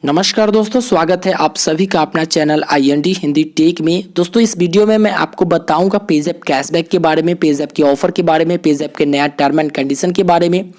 नमस्कार दोस्तों, स्वागत है आप सभी का अपना चैनल IND हिंदी टेक में। दोस्तों इस वीडियो में मैं आपको बताऊंगा पेज़ैप कैशबैक के बारे में, पेज़ैप के ऑफर के बारे में, पेज़ैप के नया टर्म एंड कंडीशन के बारे में।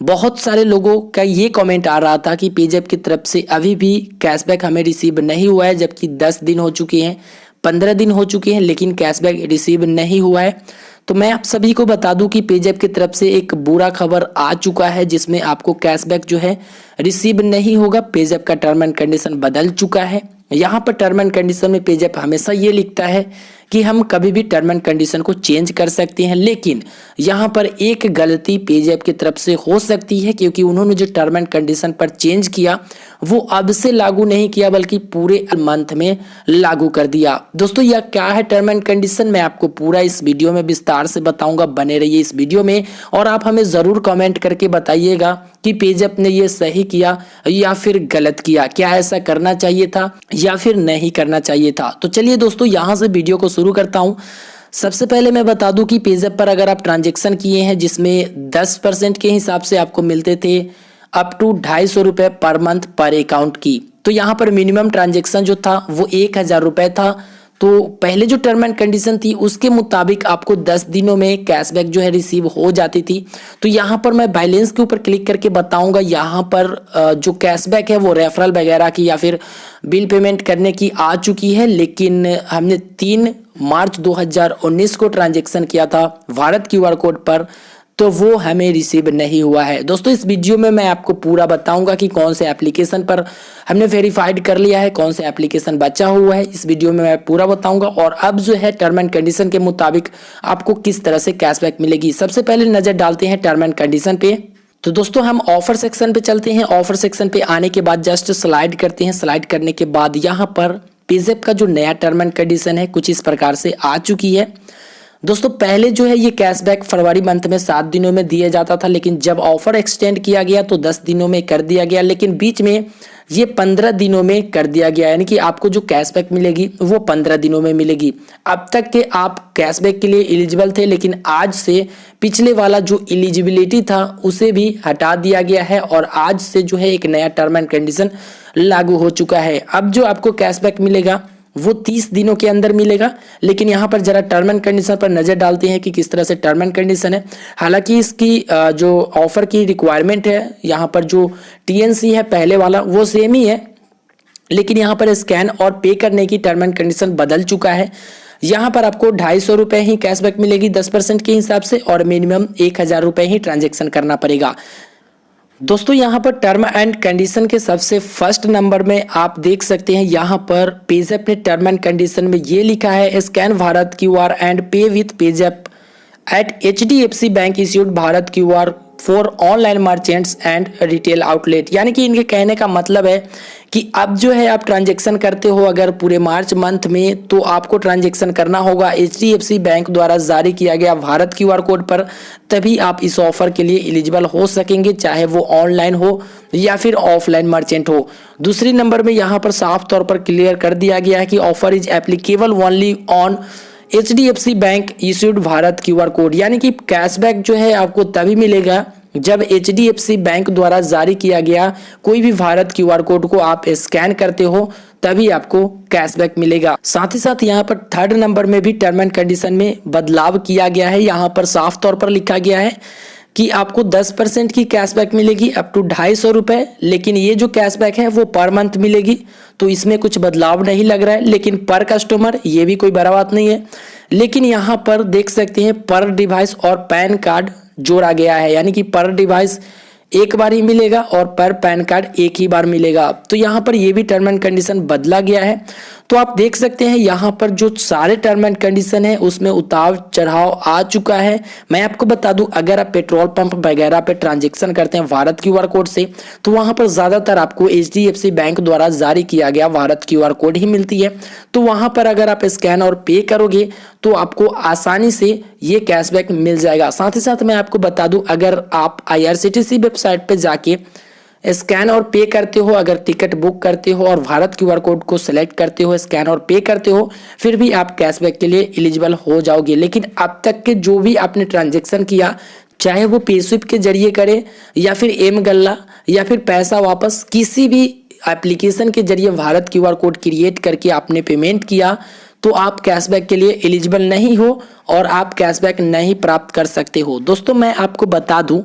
बहुत सारे लोगों का ये कमेंट आ रहा था कि पेज़ैप की तरफ से अभी भी कैशबैक हमें रिसीव नहीं हुआ है, जबकि 10 दिन हो चुके हैं, 15 दिन हो चुके हैं, लेकिन कैशबैक रिसीव नहीं हुआ है। तो मैं आप सभी को बता दूं कि पेज़ैप की तरफ से एक बुरा खबर आ चुका है, जिसमें आपको कैशबैक जो है रिसीव नहीं होगा। पेज़ैप का टर्म एंड कंडीशन बदल चुका है। यहाँ पर टर्म एंड कंडीशन में पेज़ैप हमेशा ये लिखता है कि हम कभी भी टर्म एंड कंडीशन को चेंज कर सकते हैं, लेकिन यहाँ पर एक गलती पेज़ैप की तरफ से हो सकती है, क्योंकि उन्होंने जो टर्म एंड कंडीशन पर चेंज किया वो अब से लागू नहीं किया, बल्कि पूरे मंथ में लागू कर दिया। दोस्तों यह क्या है टर्म एंड कंडीशन, मैं आपको पूरा इस वीडियो में विस्तार से बताऊंगा। बने रहिए इस वीडियो में और आप हमें जरूर कमेंट करके बताइएगा कि पेज़ैप ने ये सही किया या फिर गलत किया, क्या ऐसा करना चाहिए था या फिर नहीं करना चाहिए था। तो चलिए दोस्तों यहाँ से वीडियो को शुरू करता हूँ। सबसे पहले मैं बता दूं कि पेज़ैप पर अगर आप ट्रांजेक्शन किए हैं जिसमें 10% के हिसाब से आपको मिलते थे अप टू 250 रुपये पर मंथ पर अकाउंट की, तो यहाँ पर मिनिमम ट्रांजेक्शन जो था वो 1000 रुपये था। तो पहले जो टर्म एंड कंडीशन थी उसके मुताबिक आपको 10 दिनों में कैशबैक जो है रिसीव हो जाती थी। तो यहाँ पर मैं बैलेंस के ऊपर क्लिक करके बताऊंगा। यहाँ पर जो कैशबैक है वो रेफरल वगैरह की या फिर बिल पेमेंट करने की आ चुकी है, लेकिन हमने 3 मार्च 2019 को ट्रांजेक्शन किया था भारत QR कोड पर, तो वो हमें रिसीव नहीं हुआ है। दोस्तों इस वीडियो में मैं आपको पूरा बताऊंगा कि कौन से एप्लीकेशन पर हमने वेरीफाइड कर लिया है, कौन से एप्लीकेशन बचा हुआ है। इस वीडियो में मैं पूरा बताऊंगा और अब जो है टर्म एंड कंडीशन के मुताबिक आपको किस तरह से कैशबैक मिलेगी। सबसे पहले नजर डालते हैं टर्म एंड कंडीशन पे। तो दोस्तों हम ऑफर सेक्शन पे चलते हैं। ऑफर सेक्शन पे आने के बाद जस्ट स्लाइड करते हैं। स्लाइड करने के बाद यहाँ पर पेज़ैप का जो नया टर्म एंड कंडीशन है कुछ इस प्रकार से आ चुकी है। दोस्तों पहले जो है ये कैशबैक फरवरी मंथ में 7 दिनों में दिया जाता था, लेकिन जब ऑफर एक्सटेंड किया गया तो 10 दिनों में कर दिया गया, लेकिन बीच में ये 15 दिनों में कर दिया गया, यानी कि आपको जो कैशबैक मिलेगी वो 15 दिनों में मिलेगी। अब तक के आप कैशबैक के लिए एलिजिबल थे, लेकिन आज से पिछले वाला जो एलिजिबिलिटी था उसे भी हटा दिया गया है और आज से जो है एक नया टर्म एंड कंडीशन लागू हो चुका है। अब जो आपको कैशबैक मिलेगा वो 30 दिनों के अंदर मिलेगा, लेकिन यहाँ पर जरा टर्म एंड कंडीशन पर नजर डालते हैं कि किस तरह से टर्म एंड कंडीशन है। हालांकि इसकी जो ऑफर की रिक्वायरमेंट है, यहाँ पर जो TNC है पहले वाला वो सेम ही है, लेकिन यहाँ पर स्कैन और पे करने की टर्म एंड कंडीशन बदल चुका है। यहाँ पर आपको 250 रुपये ही कैशबैक मिलेगी 10% के हिसाब से, और मिनिमम 1000 रुपये ही ट्रांजेक्शन करना पड़ेगा। दोस्तों यहाँ पर टर्म एंड कंडीशन के सबसे फर्स्ट नंबर में आप देख सकते हैं, यहाँ पर पेज़ैप ने टर्म एंड कंडीशन में ये लिखा है, scan Bharat QR and pay with PayZapp at HDFC bank issued Bharat QR for online merchants and retail outlet. यानी कि इनके कहने का मतलब है कि अब जो है आप ट्रांजेक्शन करते हो अगर पूरे मार्च मंथ में, तो आपको ट्रांजेक्शन करना होगा HDFC बैंक द्वारा जारी किया गया भारत QR कोड पर, तभी आप इस ऑफर के लिए एलिजिबल हो सकेंगे, चाहे वो ऑनलाइन हो या फिर ऑफलाइन मर्चेंट हो। दूसरी नंबर में यहाँ पर साफ तौर पर क्लियर कर दिया गया है कि offer is applicable only on HDFC bank issued Bharat QR code, यानी कि कैशबैक जो है आपको तभी मिलेगा जब HDFC बैंक द्वारा जारी किया गया कोई भी भारत QR कोड को आप स्कैन करते हो, तभी आपको कैशबैक मिलेगा। साथ ही साथ यहाँ पर थर्ड नंबर में भी टर्म एंड कंडीशन में बदलाव किया गया है। यहाँ पर साफ तौर पर लिखा गया है कि आपको 10% की कैशबैक मिलेगी अप टू 250 रुपये, लेकिन ये जो कैशबैक है वो पर मंथ मिलेगी, तो इसमें कुछ बदलाव नहीं लग रहा है। लेकिन पर कस्टमर ये भी कोई बड़ा बात नहीं है, लेकिन यहाँ पर देख सकते हैं पर डिवाइस और पैन कार्ड जोड़ा गया है, यानी कि पर डिवाइस एक बार ही मिलेगा और पर पैन कार्ड एक ही बार मिलेगा। तो यहाँ पर ये भी टर्म एंड कंडीशन बदला गया है। तो आप देख सकते हैं यहाँ पर जो सारे टर्म एंड कंडीशन है उसमें उतार चढ़ाव आ चुका है। मैं आपको बता दूं, अगर आप पेट्रोल पंप वगैरह पे ट्रांजेक्शन करते हैं भारत QR कोड से, तो वहां पर ज्यादातर आपको HDFC बैंक द्वारा जारी किया गया भारत QR कोड ही मिलती है। तो वहां पर अगर आप स्कैन और पे करोगे तो आपको आसानी से ये कैशबैक मिल जाएगा। साथ ही साथ मैं आपको बता दूं, अगर आप IRCTC वेबसाइट पे जाके स्कैन और पे करते हो, अगर टिकट बुक करते हो और भारत QR कोड को सिलेक्ट करते हो, स्कैन और पे करते हो, फिर भी आप कैशबैक के लिए एलिजिबल हो जाओगे। लेकिन अब तक के जो भी आपने ट्रांजेक्शन किया, चाहे वो पेस्विप के जरिए करे या फिर एम गल्ला या फिर पैसा वापस, किसी भी एप्लीकेशन के जरिए भारत क्यूआर कोड क्रिएट करके आपने पेमेंट किया तो आप कैशबैक के लिए एलिजिबल नहीं हो और आप कैशबैक नहीं प्राप्त कर सकते हो। दोस्तों मैं आपको बता दूं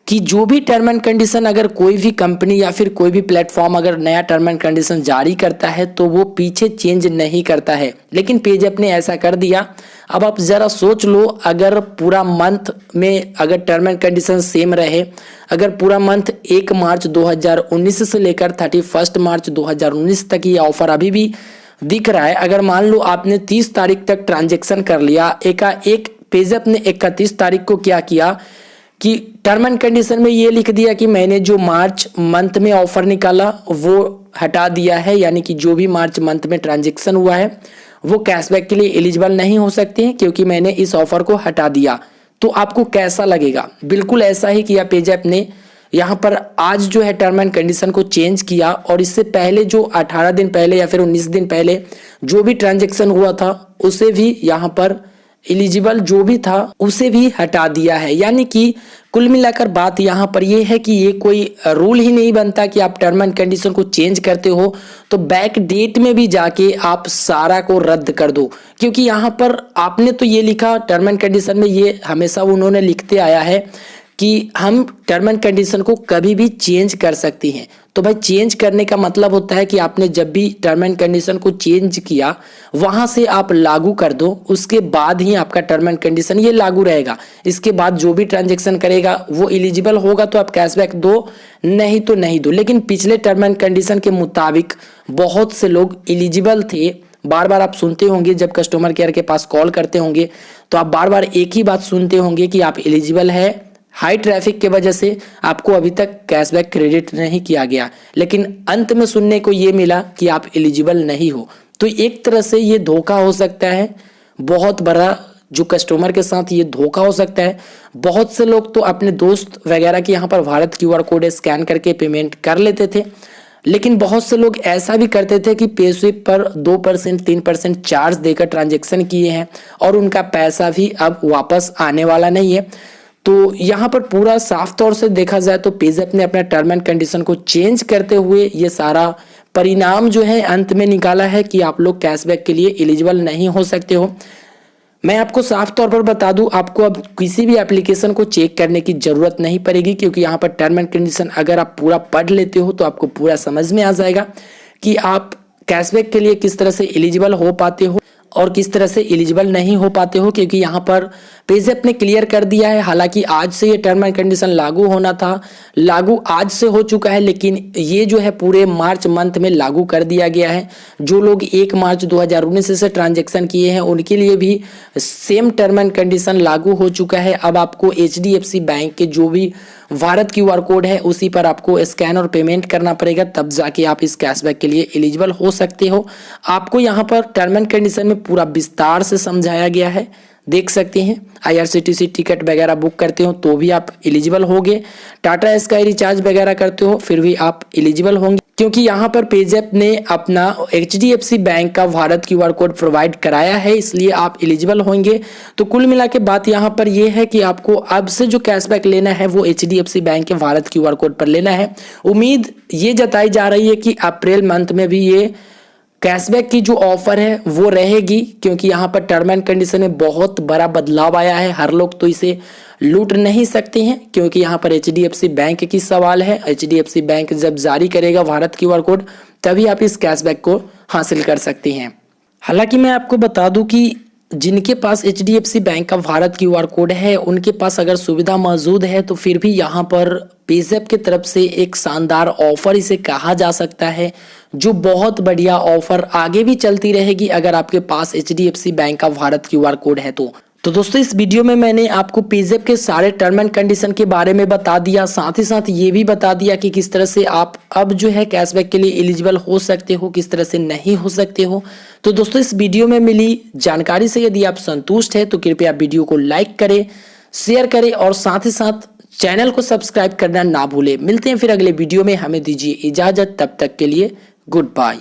कि जो भी टर्म एंड कंडीशन अगर कोई भी कंपनी या फिर कोई भी प्लेटफॉर्म अगर नया टर्म एंड कंडीशन जारी करता है तो वो पीछे चेंज नहीं करता है, लेकिन पेजैप ने ऐसा कर दिया। अब आप ज़रा सोच लो, अगर पूरा मंथ में अगर टर्म एंड कंडीशन सेम रहे, अगर पूरा मंथ 1 मार्च 2019 से लेकर 31 मार्च 2019 तक ये ऑफर अभी भी दिख रहा है, अगर मान लो आपने 30 तारीख तक ट्रांजेक्शन कर लिया, एकाएक पेजैप ने 31 तारीख को क्या किया कि टर्म एंड कंडीशन में ये लिख दिया कि मैंने जो मार्च मंथ में ऑफर निकाला वो हटा दिया है, यानी कि जो भी मार्च मंथ में ट्रांजैक्शन हुआ है वो कैशबैक के लिए एलिजिबल नहीं हो सकते हैं क्योंकि मैंने इस ऑफर को हटा दिया। तो आपको कैसा लगेगा? बिल्कुल ऐसा ही किया पेजैप ने। यहाँ पर आज जो है टर्म एंड कंडीशन को चेंज किया और इससे पहले जो 18 दिन पहले या फिर 19 दिन पहले जो भी ट्रांजैक्शन हुआ था उसे भी यहाँ पर एलिजिबल जो भी था उसे भी हटा दिया है। यानी कि कुल मिलाकर बात यहाँ पर यह है कि ये कोई रूल ही नहीं बनता कि आप टर्म एंड कंडीशन को चेंज करते हो तो बैक डेट में भी जाके आप सारा को रद्द कर दो, क्योंकि यहाँ पर आपने तो ये लिखा टर्म एंड कंडीशन में, ये हमेशा उन्होंने लिखते आया है कि हम टर्म एंड कंडीशन को कभी भी चेंज कर सकते हैं। तो भाई चेंज करने का मतलब होता है कि आपने जब भी टर्म एंड कंडीशन को चेंज किया वहां से आप लागू कर दो, उसके बाद ही आपका टर्म एंड कंडीशन ये लागू रहेगा। इसके बाद जो भी ट्रांजैक्शन करेगा वो एलिजिबल होगा तो आप कैशबैक दो, नहीं तो नहीं दो। लेकिन पिछले टर्म एंड कंडीशन के मुताबिक बहुत से लोग एलिजिबल थे। बार बार आप सुनते होंगे जब कस्टमर केयर के पास कॉल करते होंगे तो आप बार बार एक ही बात सुनते होंगे कि आप एलिजिबल है, हाई ट्रैफिक के वजह से आपको अभी तक कैशबैक क्रेडिट नहीं किया गया, लेकिन अंत में सुनने को ये मिला कि आप एलिजिबल नहीं हो। तो एक तरह से ये धोखा हो सकता है, बहुत बड़ा जो कस्टमर के साथ ये धोखा हो सकता है। बहुत से लोग तो अपने दोस्त वगैरह के यहाँ पर भारत क्यूआर कोड स्कैन करके पेमेंट कर लेते थे, लेकिन बहुत से लोग ऐसा भी करते थे कि पेस्विप पर 2% 3% चार्ज देकर ट्रांजेक्शन किए हैं और उनका पैसा भी अब वापस आने वाला नहीं है। तो यहाँ पर पूरा साफ तौर से देखा जाए तो पेजैप ने अपना टर्म एंड कंडीशन को चेंज करते हुए ये सारा परिणाम जो है अंत में निकाला है कि आप लोग कैशबैक के लिए एलिजिबल नहीं हो सकते हो। मैं आपको साफ तौर पर बता दूं, आपको अब किसी भी एप्लीकेशन को चेक करने की जरूरत नहीं पड़ेगी, क्योंकि यहाँ पर टर्म एंड कंडीशन अगर आप पूरा पढ़ लेते हो तो आपको पूरा समझ में आ जाएगा कि आप कैशबैक के लिए किस तरह से एलिजिबल हो पाते हो और किस तरह से एलिजिबल नहीं हो पाते हो, क्योंकि यहाँ पर पेजैप ने क्लियर कर दिया है। हालांकि आज से ये टर्म एंड कंडीशन लागू होना था, लागू आज से हो चुका है, लेकिन ये जो है पूरे मार्च मंथ में लागू कर दिया गया है। जो लोग 1 मार्च 2019 से ट्रांजैक्शन किए हैं उनके लिए भी सेम टर्म एंड कंडीशन लागू हो चुका है। अब आपको HDFC बैंक के जो भी भारत क्यूआर कोड है उसी पर आपको स्कैन और पेमेंट करना पड़ेगा, तब जाके आप इस कैशबैक के लिए एलिजिबल हो सकते हो। आपको यहाँ पर टर्म एंड कंडीशन में पूरा विस्तार से समझाया गया है, देख सकते हैं। IRCTC टिकट वगैरह बुक करते हो तो भी आप एलिजिबल होंगे, टाटा स्काई रिचार्ज वगैरह करते हो फिर भी आप एलिजिबल होंगे, क्योंकि यहाँ पर पेजैप ने अपना HDFC बैंक का भारत क्यूआर कोड प्रोवाइड कराया है, इसलिए आप एलिजिबल होंगे। तो कुल मिला के बात यहाँ पर यह है कि आपको अब से जो कैशबैक लेना है वो HDFC बैंक के भारत क्यूआर कोड पर लेना है। उम्मीद ये जताई जा रही है कि अप्रैल मंथ में भी ये कैशबैक की जो ऑफर है वो रहेगी, क्योंकि यहाँ पर टर्म एंड कंडीशन में बहुत बड़ा बदलाव आया है। हर लोग तो इसे लूट नहीं सकते हैं, क्योंकि यहाँ पर HDFC बैंक की सवाल है। HDFC बैंक जब जारी करेगा भारत क्यूआर कोड तभी आप इस कैशबैक को हासिल कर सकते हैं। हालांकि मैं आपको बता दूं कि जिनके पास HDFC बैंक का भारत क्यूआर कोड है उनके पास अगर सुविधा मौजूद है तो फिर भी यहाँ पर पेजैप की तरफ से एक शानदार ऑफर इसे कहा जा सकता है, जो बहुत बढ़िया ऑफर आगे भी चलती रहेगी अगर आपके पास HDFC बैंक का भारत क्यूआर कोड है तो दोस्तों इस वीडियो में मैंने आपको पेजैप के सारे टर्म एंड कंडीशन के बारे में बता दिया, साथ ही साथ ये भी बता दिया कि किस तरह से आप अब जो है कैशबैक के लिए एलिजिबल हो सकते हो, किस तरह से नहीं हो सकते हो। तो दोस्तों इस वीडियो में मिली जानकारी से यदि आप संतुष्ट है तो कृपया वीडियो को लाइक करें, शेयर करें और साथ ही साथ चैनल को सब्सक्राइब करना ना भूलें। मिलते हैं फिर अगले वीडियो में, हमें दीजिए इजाजत, तब तक के लिए गुड बाय।